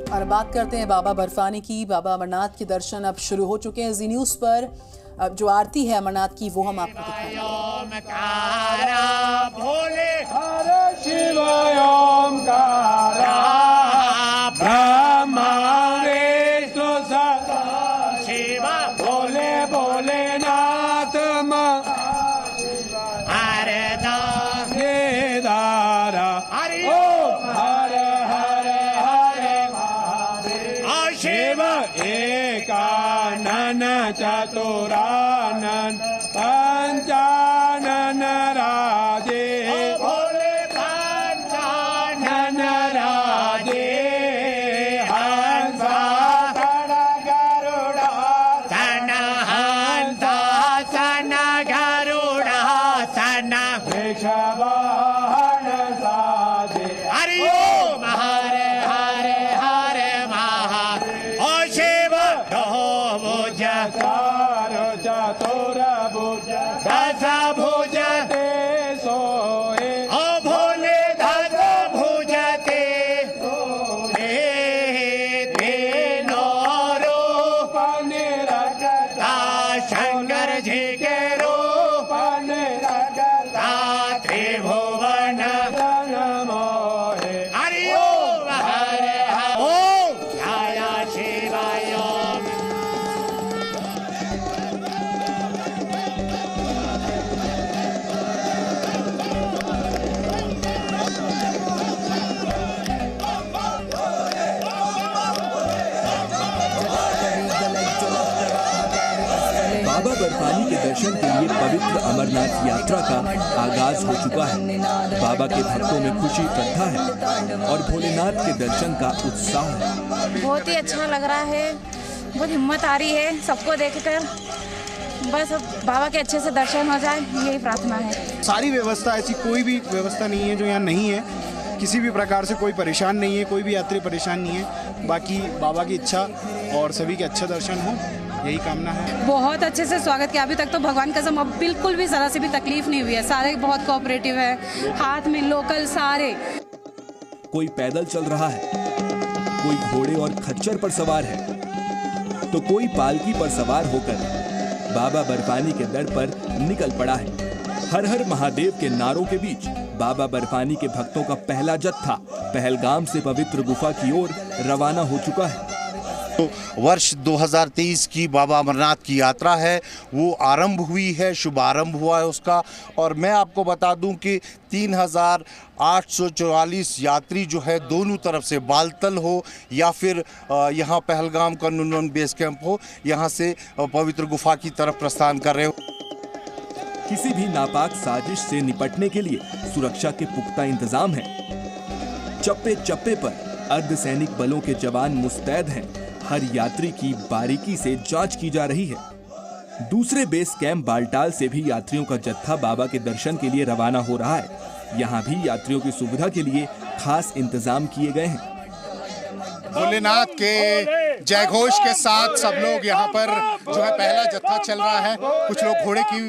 और बात करते हैं बाबा बर्फानी की। बाबा अमरनाथ के दर्शन अब शुरू हो चुके हैं। जी न्यूज़ पर अब जो आरती है अमरनाथ की वो हम आपको दिखाएंगे। भोले हरे शिव ओंकारा ब्रह्मा विष्णु सदा शिव भोले भोलेनाथ हरे दारे दारा हरि ओम हरे हरे हरे महादेव शिव एकानन चतुरानन पंचानन राजे भोले पंचानन राजे हंसा सन गरुड़ा सन हंसा सन गरुड़ा सन वृषवाहन साजे हरि ओम हरे हरे हरे महादेव ओ शिव भुज चतुर भुज दस भुज ते सोए ओ भोले दस भुज ते सोए तीनों रूप निरखता शंकर जी के रूप निरखता त्रिभुवन जन मोहे हरि ओम हरे ओम जय शिवाय ओम। बाबा बर्फानी के दर्शन के लिए पवित्र अमरनाथ यात्रा का आगाज हो चुका है। बाबा के भक्तों में खुशी, श्रद्धा है और भोलेनाथ के दर्शन का उत्साह है। बहुत ही अच्छा लग रहा है, बहुत हिम्मत आ रही है सबको देखकर। बस अब बाबा के अच्छे से दर्शन हो जाए, यही प्रार्थना है। सारी व्यवस्था, ऐसी कोई भी व्यवस्था नहीं है जो यहाँ नहीं है। किसी भी प्रकार से कोई परेशान नहीं है, कोई भी यात्री परेशान नहीं है। बाकी बाबा की इच्छा और सभी के अच्छे दर्शन हो, यही कामना है। बहुत अच्छे से स्वागत किया। अभी तक तो भगवान कसम अब बिल्कुल भी जरा से भी तकलीफ नहीं हुई है। सारे बहुत कोऑपरेटिव है, हाथ में लोकल सारे। कोई पैदल चल रहा है, कोई घोड़े और खच्चर पर सवार है, तो कोई पालकी पर सवार होकर बाबा बर्फानी के दर पर निकल पड़ा है। हर हर महादेव के नारों के बीच बाबा बर्फानी के भक्तों का पहला जत्था पहलगाम से पवित्र गुफा की ओर रवाना हो चुका है। तो वर्ष 2023 की बाबा अमरनाथ की यात्रा है, वो आरंभ हुई है, शुभारंभ हुआ है उसका। और मैं आपको बता दूं कि 3844 यात्री जो है दोनों तरफ से, बालतल हो या फिर यहाँ पहलगाम का नुनवन बेस कैंप हो, यहाँ से पवित्र गुफा की तरफ प्रस्थान कर रहे हो। किसी भी नापाक साजिश से निपटने के लिए सुरक्षा के पुख्ता इंतजाम हैं। चप्पे चप्पे पर अर्धसैनिक बलों के जवान मुस्तैद हैं। हर यात्री की बारीकी से जांच की जा रही है। दूसरे बेस कैंप बालटाल से भी यात्रियों का जत्था बाबा के दर्शन के लिए रवाना हो रहा है। यहाँ भी यात्रियों की सुविधा के लिए खास इंतजाम किए गए हैं। भोलेनाथ के जयघोष के साथ सब लोग यहाँ पर जो है पहला जत्था चल रहा है। कुछ लोग घोड़े की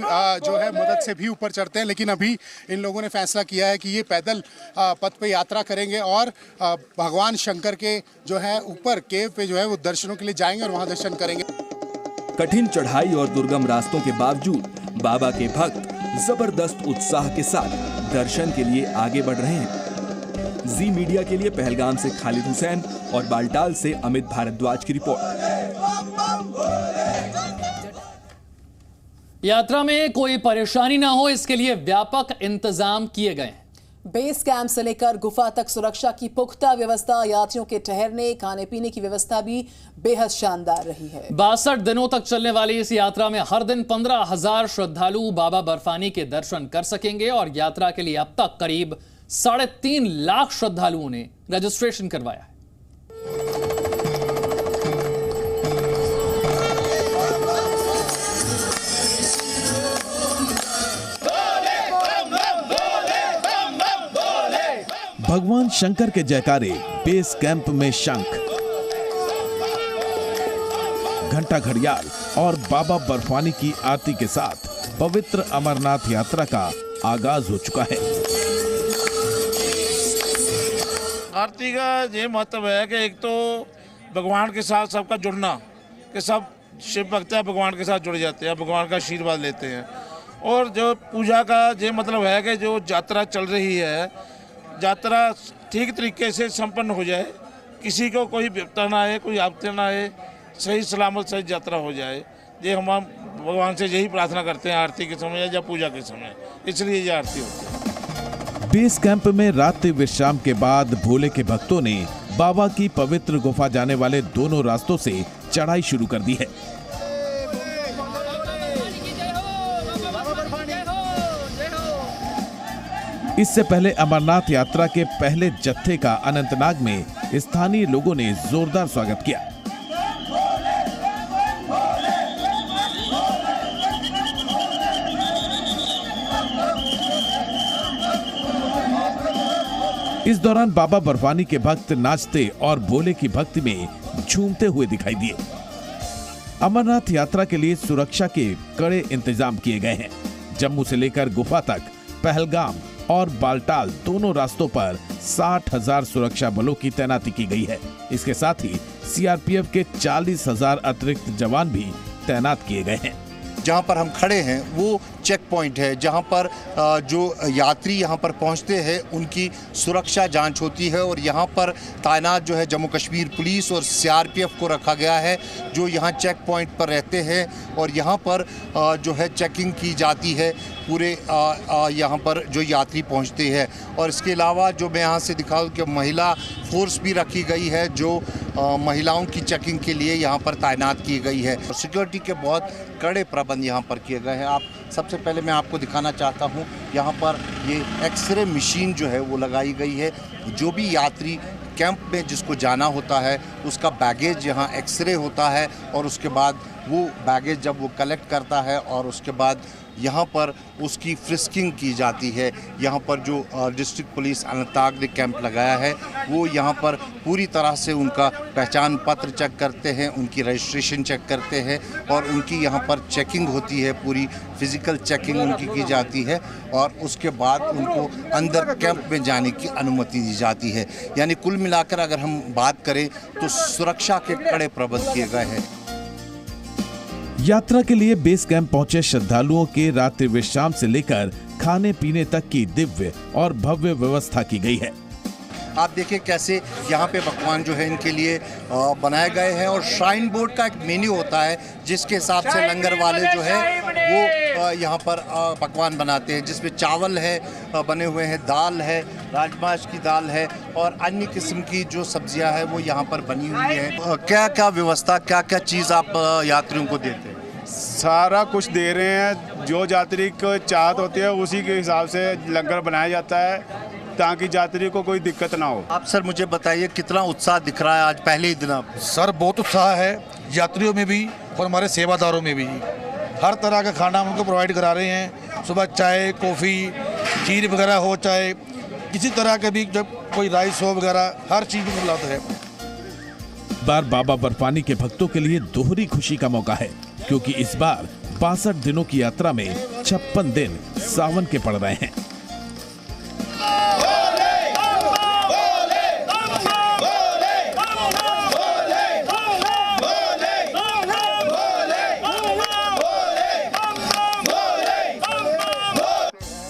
जो है मदद से भी ऊपर चढ़ते हैं, लेकिन अभी इन लोगों ने फैसला किया है कि ये पैदल पथ पे यात्रा करेंगे और भगवान शंकर के जो है ऊपर केव पे जो है वो दर्शनों के लिए जाएंगे और वहाँ दर्शन करेंगे। कठिन चढ़ाई और दुर्गम रास्तों के बावजूद बाबा के भक्त जबरदस्त उत्साह के साथ दर्शन के लिए आगे बढ़ रहे हैं। जी मीडिया के लिए पहलगाम से खालिद हुसैन और बालटाल से अमित भारद्वाज की रिपोर्ट। यात्रा में कोई परेशानी ना हो, इसके लिए व्यापक इंतजाम किए गए हैं। बेस कैंप से लेकर गुफा तक सुरक्षा की पुख्ता व्यवस्था, यात्रियों के ठहरने, खाने पीने की व्यवस्था भी बेहद शानदार रही है। 62 दिनों तक चलने वाली इस यात्रा में हर दिन 15,000 श्रद्धालु बाबा बर्फानी के दर्शन कर सकेंगे और यात्रा के लिए अब तक करीब 3.5 लाख श्रद्धालुओं ने रजिस्ट्रेशन करवाया है। भगवान शंकर के जयकारे, बेस कैंप में शंख, घंटा घड़ियाल और बाबा बर्फानी की आरती के साथ पवित्र अमरनाथ यात्रा का आगाज हो चुका है। आरती का ये महत्व है कि एक तो भगवान के साथ सबका जुड़ना, कि सब शिव भक्त भगवान के साथ जुड़ जाते हैं, भगवान का आशीर्वाद लेते हैं। और जो पूजा का ये मतलब है कि जो यात्रा चल रही है, यात्रा ठीक तरीके से संपन्न हो जाए, किसी को कोई विपदा ना आए, कोई आपत्ति ना आए, सही सलामत सही यात्रा हो जाए। ये हम भगवान से यही प्रार्थना करते हैं आरती के समय या पूजा के समय, इसलिए ये आरती होती है। बेस कैंप में रात्रि विश्राम के बाद भोले के भक्तों ने बाबा की पवित्र गुफा जाने वाले दोनों रास्तों से चढ़ाई शुरू कर दी है। इससे पहले अमरनाथ यात्रा के पहले जत्थे का अनंतनाग में स्थानीय लोगों ने जोरदार स्वागत किया। इस दौरान बाबा बर्फानी के भक्त नाचते और भोले की भक्ति में झूमते हुए दिखाई दिए। अमरनाथ यात्रा के लिए सुरक्षा के कड़े इंतजाम किए गए हैं। जम्मू से लेकर गुफा तक पहलगाम और बालटाल दोनों रास्तों पर 60,000 सुरक्षा बलों की तैनाती की गई है। इसके साथ ही सीआरपीएफ के 40,000 अतिरिक्त जवान भी तैनात किए गए हैं। जहाँ पर हम खड़े हैं वो चेक पॉइंट है, जहाँ पर जो यात्री यहाँ पर पहुँचते हैं उनकी सुरक्षा जांच होती है। और यहाँ पर तैनात जो है जम्मू कश्मीर पुलिस और सीआरपीएफ को रखा गया है, जो यहाँ चेक पॉइंट पर रहते हैं और यहाँ पर जो है चेकिंग की जाती है पूरे यहाँ पर जो यात्री पहुँचते हैं। और इसके अलावा जो मैं यहाँ से दिखाऊँ कि महिला फोर्स भी रखी गई है, जो महिलाओं की चेकिंग के लिए यहाँ पर तैनात की गई है। सिक्योरिटी के बहुत कड़े प्रबंध यहाँ पर किए गए हैं। आप सबसे पहले मैं आपको दिखाना चाहता हूँ, यहाँ पर ये एक्सरे मशीन जो है वो लगाई गई है। जो भी यात्री कैंप में जिसको जाना होता है उसका बैगेज यहाँ एक्सरे होता है और उसके बाद वो बैगेज जब वो कलेक्ट करता है और उसके बाद यहाँ पर उसकी फ्रिस्किंग की जाती है। यहाँ पर जो डिस्ट्रिक्ट पुलिस अनंतनाग ने कैंप लगाया है वो यहाँ पर पूरी तरह से उनका पहचान पत्र चेक करते हैं, उनकी रजिस्ट्रेशन चेक करते हैं और उनकी यहाँ पर चेकिंग होती है, पूरी फिजिकल चेकिंग उनकी की जाती है और उसके बाद उनको अंदर कैंप में जाने की अनुमति दी जाती है। यानी कुल मिलाकर अगर हम बात करें तो सुरक्षा के कड़े प्रबंध किए गए हैं। यात्रा के लिए बेस कैंप पहुंचे श्रद्धालुओं के रात्रि विश्राम से लेकर खाने पीने तक की दिव्य और भव्य व्यवस्था की गई है। आप देखिए कैसे यहाँ पे पकवान जो है इनके लिए बनाए गए हैं और श्राइन बोर्ड का एक मेन्यू होता है जिसके हिसाब से लंगर वाले जो है वो यहाँ पर पकवान बनाते हैं, जिसमें चावल है बने हुए हैं, दाल है, राजमा की दाल है और अन्य किस्म की जो सब्जियां हैं वो यहाँ पर बनी हुई है। क्या क्या व्यवस्था, क्या क्या चीज़ आप यात्रियों को देते हैं? सारा कुछ दे रहे हैं, जो यात्री को चाहत होती है उसी के हिसाब से लंगर बनाया जाता है ताकि यात्री को कोई दिक्कत ना हो। आप सर मुझे बताइए कितना उत्साह दिख रहा है आज पहले ही दिन? आप सर बहुत उत्साह है, यात्रियों में भी और हमारे सेवादारों में भी। हर तरह का खाना हम उनको प्रोवाइड करा रहे हैं। सुबह चाय, कॉफ़ी, खीर वगैरह हो, चाहे किसी तरह के भी जब कोई राइस हो वगैरह, हर चीज़ उपलब्ध है। बार बाबा बर्फानी के भक्तों के लिए दोहरी खुशी का मौका है, क्योंकि इस बार 62 दिनों की यात्रा में 56 दिन सावन के पड़ रहे हैं।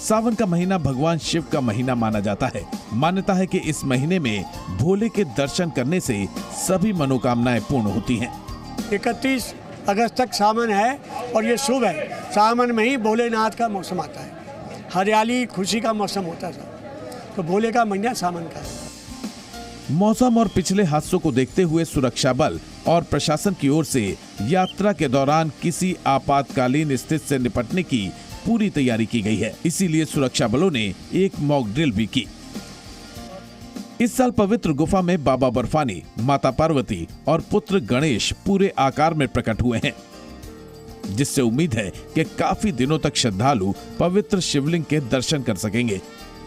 सावन का महीना भगवान शिव का महीना माना जाता है। मान्यता है कि इस महीने में भोले के दर्शन करने से सभी मनोकामनाएं पूर्ण होती हैं। 31 अगस्त तक सावन है और ये शुभ है। सावन में ही भोलेनाथ का मौसम आता है, हरियाली खुशी का मौसम होता है, तो भोले का महीना सावन का है। मौसम और पिछले हादसों को देखते हुए सुरक्षा बल और प्रशासन की ओर से यात्रा के दौरान किसी आपातकालीन स्थिति से निपटने की पूरी तैयारी की गई है। इसीलिए सुरक्षा बलों ने एक मॉक ड्रिल भी की। इस साल पवित्र गुफा में बाबा बर्फानी, माता पार्वती और पुत्र गणेश पूरे आकार में प्रकट हुए हैं, जिससे उम्मीद है कि काफी दिनों तक श्रद्धालु पवित्र शिवलिंग के दर्शन कर सकेंगे।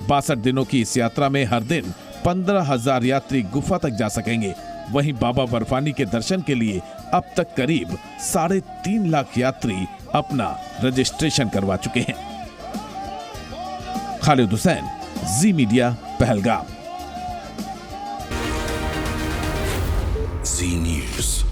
62 दिनों की इस यात्रा में हर दिन 15,000 यात्री गुफा तक जा सकेंगे। वहीं बाबा बर्फानी के दर्शन के लिए अब तक करीब 3.5 लाख यात्री अपना रजिस्ट्रेशन करवा चुके हैं। खालिद हुसैन, जी मीडिया, पहलगाम। जी न्यूज।